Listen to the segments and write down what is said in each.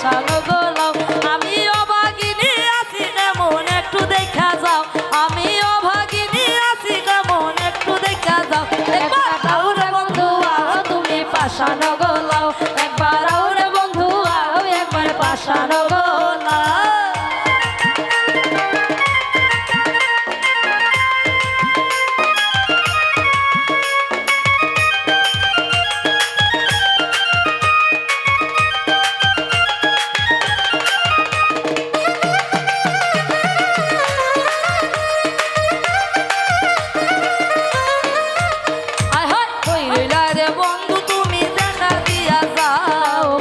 পাশানো গোলাও আমি অভাগিনী আছি কেমন একটু দেখা যাও আমি অভাগিনী আছি কেমন একটু দেখা যাও একবার আউরে বন্ধু আও তুমি পাশানো গোলাও একবার আউরে বন্ধু আও একবার পাশানো গোলাও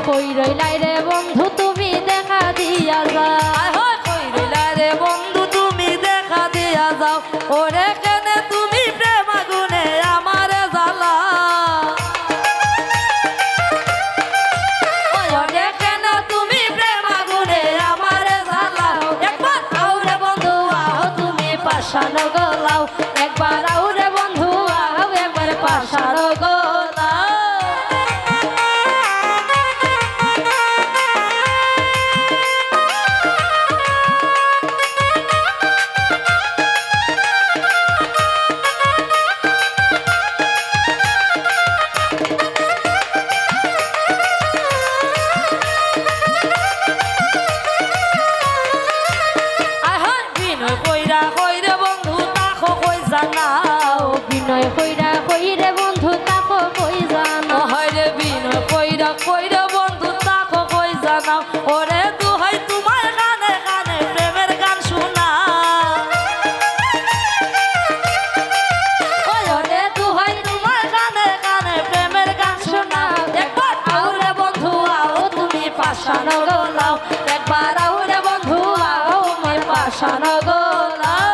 কই রইলাই রে বন্ধু তুমি দেখা দিয়া যাও কই রইলাই রে বন্ধু তুমি দেখা দিয়া যাও ওরে কেনে তুমি প্রেম আগুনে আমারে জ্বালা ওরে কেনে তুমি প্রেম আগুনে আমারে জ্বালা একবার আউরে বন্ধু আও তুমি পাশানো গোলাও একবার আউরে বন্ধু আও একবার পাশানো গোলাও বিনয় কইরা কইরে বন্ধু তাকো কই জানো হয় রে বিনয় কইরা কইরে বন্ধু তাকো কই জানাও ওরে দুহাই তোমার গানে গানে প্রেমের গান শোনা ওরে দুহাই তোমার গানে গানে প্রেমের গান শোনা একবার আউরে বন্ধু আও তুমি পাশানো গোলাও একবার আউরে বন্ধু আও মই পাশানো গোলাও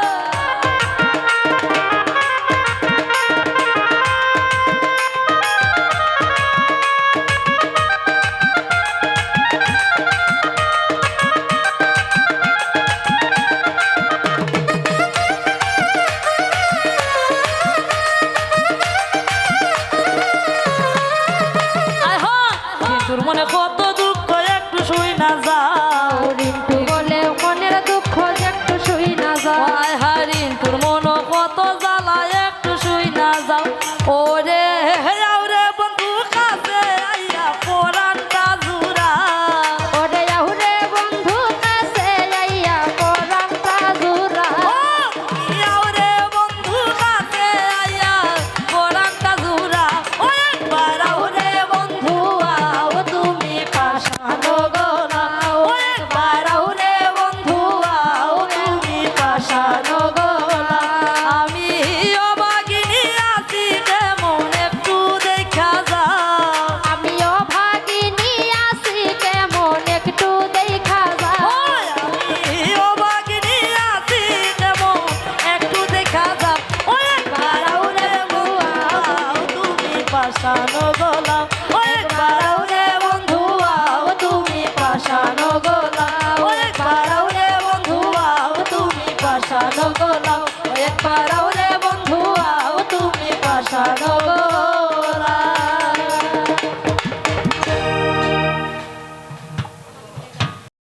মনে কত দুঃখ একটু শুই না যাও রিন্টু বলে মনের দুঃখ একটু শুই না যাও হায় রিন্টুর মন কত জ্বালা একটু শুই না যাও ওরে আউরে বন্ধু কাছে আইয়া কোরআনটা জুরা ওরে আউরে বন্ধু কাছে আইয়া কোরআনটা জুরা আউরে বন্ধু কাছে আইয়া কোরআনটা জুরা ওরে একবার আউরে বন্ধু আও তুমি পাশানো গোলাও একবার আউরে বন্ধু আও তুমি পাশানো গোলাও আমি অভাগিনী আছি কেমন একটু দেখা যাও আমি অভাগিনী আছি কেমন একটু দেখা যাও আমি অভাগিনী আছি কেমন একটু দেখা যাও একবার আউরে বন্ধু আও তুমি পাশানো গোলাও একবার আউরে বন্ধু আও তুমি পাশানো গোলাও একবার আউরে বন্ধু আও তুমি পাশানো গোলাও একবার